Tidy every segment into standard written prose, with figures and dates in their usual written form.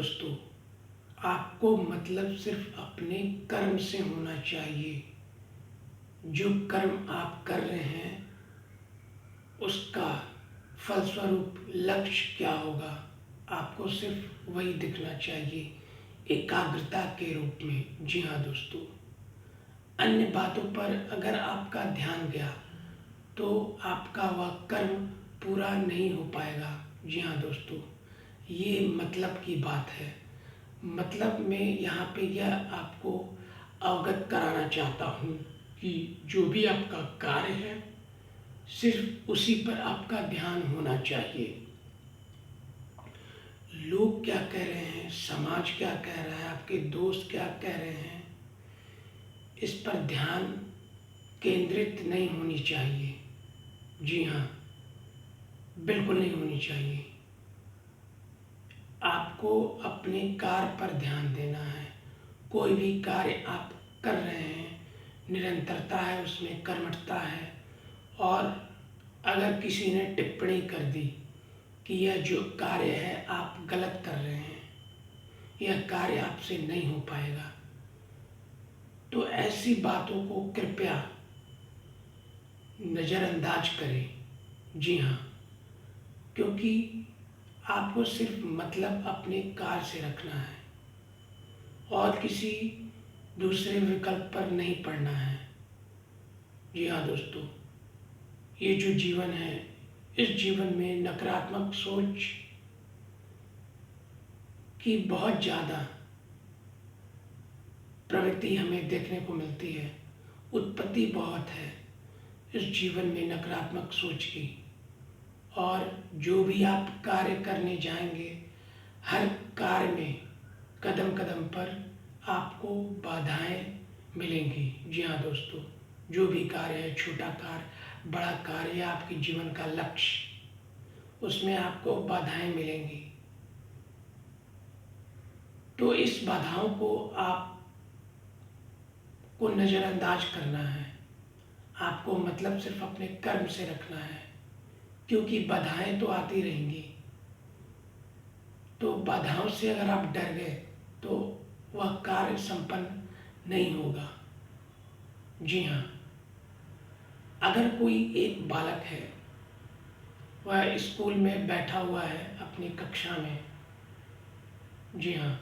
दोस्तों, आपको मतलब सिर्फ अपने कर्म से होना चाहिए। जो कर्म आप कर रहे हैं उसका फलस्वरूप लक्ष्य क्या होगा, आपको सिर्फ वही दिखना चाहिए एकाग्रता के रूप में। जी हाँ दोस्तों, अन्य बातों पर अगर आपका ध्यान गया तो आपका वह कर्म पूरा नहीं हो पाएगा। जी हाँ दोस्तों, ये मतलब की बात है। मतलब मैं यहाँ पे यह आपको अवगत कराना चाहता हूँ कि जो भी आपका कार्य है सिर्फ उसी पर आपका ध्यान होना चाहिए। लोग क्या कह रहे हैं, समाज क्या कह रहा है, आपके दोस्त क्या कह रहे हैं, इस पर ध्यान केंद्रित नहीं होनी चाहिए। जी हाँ, बिल्कुल नहीं होनी चाहिए। आपको अपने कार्य पर ध्यान देना है। कोई भी कार्य आप कर रहे हैं, निरंतरता है उसमें, कर्मठता है। और अगर किसी ने टिप्पणी कर दी कि यह जो कार्य है आप गलत कर रहे हैं, यह कार्य आपसे नहीं हो पाएगा, तो ऐसी बातों को कृपया नज़रअंदाज करें। जी हाँ, क्योंकि आपको सिर्फ मतलब अपने कार्य से रखना है और किसी दूसरे विकल्प पर नहीं पड़ना है। जी हाँ दोस्तों, ये जो जीवन है, इस जीवन में नकारात्मक सोच की बहुत ज़्यादा प्रवृत्ति हमें देखने को मिलती है। उत्पत्ति बहुत है इस जीवन में नकारात्मक सोच की। और जो भी आप कार्य करने जाएंगे, हर कार्य में कदम कदम पर आपको बाधाएं मिलेंगी। जी हाँ दोस्तों, जो भी कार्य है, छोटा कार्य, बड़ा कार्य या आपके जीवन का लक्ष्य, उसमें आपको बाधाएं मिलेंगी। तो इस बाधाओं को आपको नज़रअंदाज करना है। आपको मतलब सिर्फ अपने कर्म से रखना है, क्योंकि बाधाएं तो आती रहेंगी। तो बाधाओं से अगर आप डर गए तो वह कार्य संपन्न नहीं होगा। जी हाँ, अगर कोई एक बालक है, वह स्कूल में बैठा हुआ है अपनी कक्षा में। जी हाँ,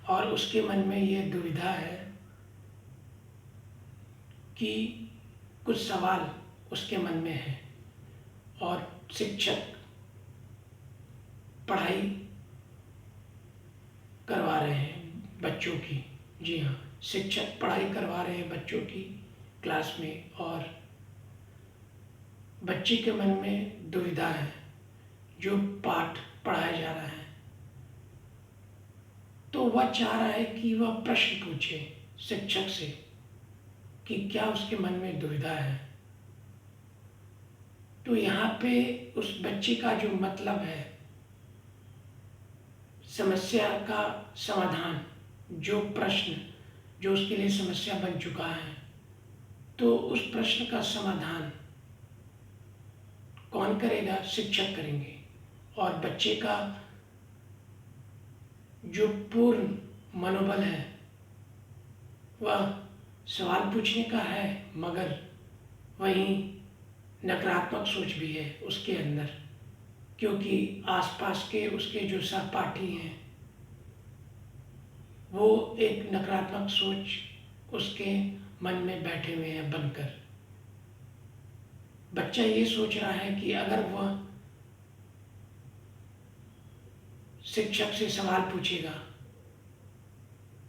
और उसके मन में ये दुविधा है कि कुछ सवाल उसके मन में है और शिक्षक पढ़ाई करवा रहे हैं बच्चों की। जी हाँ, शिक्षक पढ़ाई करवा रहे हैं बच्चों की क्लास में, और बच्चे के मन में दुविधा है। जो पाठ पढ़ाया जा रहा है तो वह चाह रहा है कि वह प्रश्न पूछे शिक्षक से कि क्या उसके मन में दुविधा है। तो यहाँ पे उस बच्चे का जो मतलब है, समस्या का समाधान, जो प्रश्न जो उसके लिए समस्या बन चुका है, तो उस प्रश्न का समाधान कौन करेगा? शिक्षक करेंगे। और बच्चे का जो पूर्ण मनोबल है वह सवाल पूछने का है, मगर वहीं नकारात्मक सोच भी है उसके अंदर, क्योंकि आसपास के उसके जो सहपाठी हैं वो एक नकारात्मक सोच उसके मन में बैठे हुए हैं बनकर। बच्चा ये सोच रहा है कि अगर वह शिक्षक से सवाल पूछेगा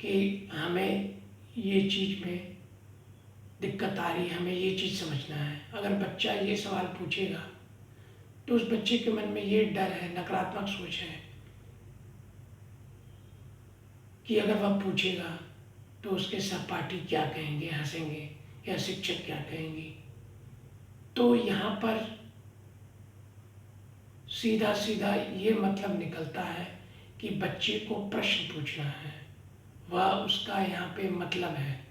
कि हमें ये चीज़ में दिक्कत आ रही है, हमें ये चीज़ समझना है, अगर बच्चा ये सवाल पूछेगा तो उस बच्चे के मन में ये डर है, नकारात्मक सोच है कि अगर वह पूछेगा तो उसके सहपाठी क्या कहेंगे, हंसेंगे, या शिक्षक क्या कहेंगे। तो यहाँ पर सीधा सीधा ये मतलब निकलता है कि बच्चे को प्रश्न पूछना है, वह उसका यहाँ पे मतलब है।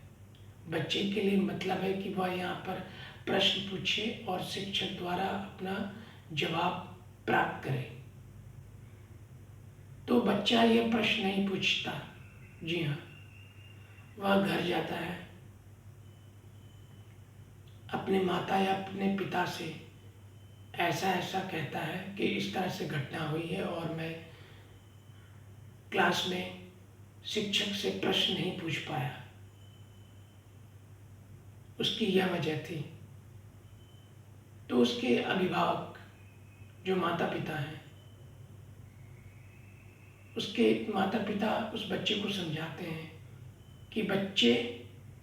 बच्चे के लिए मतलब है कि वह यहाँ पर प्रश्न पूछे और शिक्षक द्वारा अपना जवाब प्राप्त करे। तो बच्चा ये प्रश्न नहीं पूछता। जी हाँ, वह घर जाता है, अपने माता या अपने पिता से ऐसा ऐसा कहता है कि इस तरह से घटना हुई है और मैं क्लास में शिक्षक से प्रश्न नहीं पूछ पाया, उसकी यह वजह थी। तो उसके अभिभावक जो माता पिता हैं, उसके माता पिता उस बच्चे को समझाते हैं कि बच्चे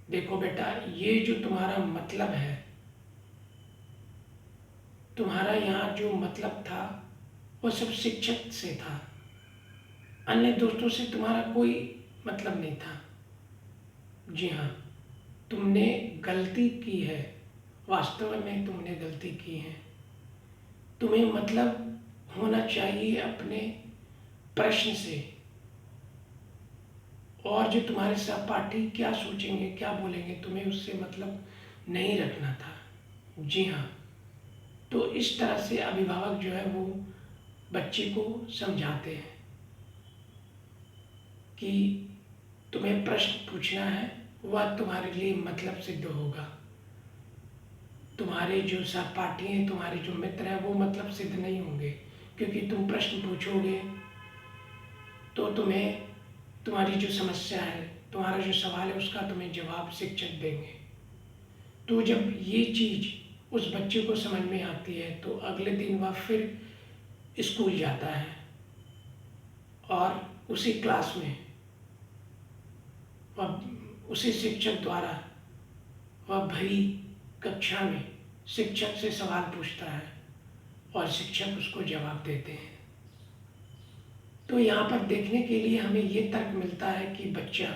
देखो बेटा, ये जो तुम्हारा मतलब है, तुम्हारा यहाँ जो मतलब था वह सब शिक्षक से था, अन्य दोस्तों से तुम्हारा कोई मतलब नहीं था। जी हाँ, तुमने गलती की है, वास्तव में तुमने गलती की है। तुम्हें मतलब होना चाहिए अपने प्रश्न से, और जो तुम्हारे सहपाठी क्या सोचेंगे क्या बोलेंगे तुम्हें उससे मतलब नहीं रखना था। जी हाँ, तो इस तरह से अभिभावक जो है वो बच्चे को समझाते हैं कि तुम्हें प्रश्न पूछना है, वह तुम्हारे लिए मतलब सिद्ध होगा। तुम्हारे जो सहपाठी हैं, तुम्हारे जो मित्र हैं, वो मतलब सिद्ध नहीं होंगे, क्योंकि तुम प्रश्न पूछोगे तो तुम्हें तुम्हारी जो समस्या है, तुम्हारा जो सवाल है, उसका तुम्हें जवाब शिक्षक देंगे। तो जब ये चीज़ उस बच्चे को समझ में आती है तो अगले दिन वह फिर स्कूल जाता है और उसी क्लास में वह उसी शिक्षक द्वारा वह भरी कक्षा में शिक्षक से सवाल पूछता है और शिक्षक उसको जवाब देते हैं। तो यहाँ पर देखने के लिए हमें ये तर्क मिलता है कि बच्चा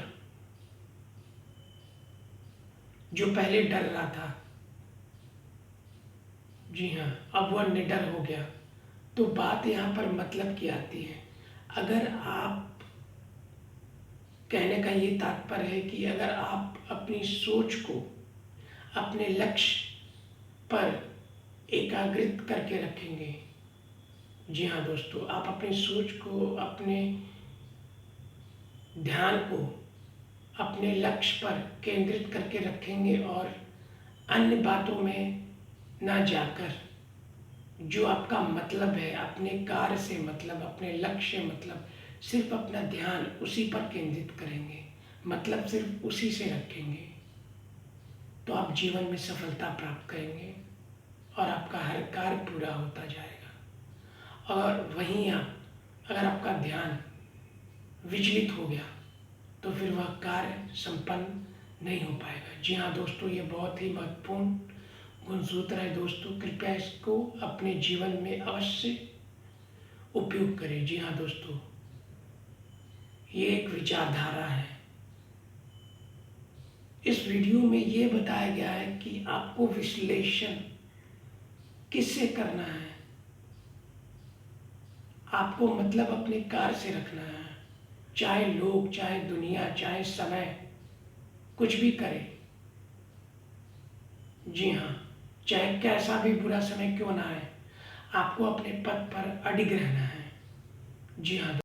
जो पहले डर रहा था, जी हाँ, अब वह निडर हो गया। तो बात यहाँ पर मतलब की आती है। अगर आप, कहने का ये तात्पर्य है कि अगर आप अपनी सोच को अपने लक्ष्य पर एकाग्रित करके रखेंगे, जी हाँ दोस्तों, आप अपनी सोच को, अपने ध्यान को अपने लक्ष्य पर केंद्रित करके रखेंगे और अन्य बातों में ना जाकर जो आपका मतलब है, अपने कार्य से मतलब, अपने लक्ष्य से मतलब, सिर्फ अपना ध्यान उसी पर केंद्रित करेंगे, मतलब सिर्फ उसी से रखेंगे, तो आप जीवन में सफलता प्राप्त करेंगे और आपका हर कार्य पूरा होता जाएगा। और वहीं आप, अगर आपका ध्यान विचलित हो गया तो फिर वह कार्य संपन्न नहीं हो पाएगा। जी हाँ दोस्तों, ये बहुत ही महत्वपूर्ण गुणसूत्र है दोस्तों, कृपया इसको अपने जीवन में अवश्य उपयोग करें। जी हाँ दोस्तों, ये एक विचारधारा है। इस वीडियो में ये बताया गया है कि आपको विश्लेषण किससे करना है, आपको मतलब अपने कार्य से रखना है, चाहे लोग, चाहे दुनिया, चाहे समय कुछ भी करे। जी हाँ, चाहे कैसा भी बुरा समय क्यों ना आए, आपको अपने पद पर अडिग रहना है। जी हाँ।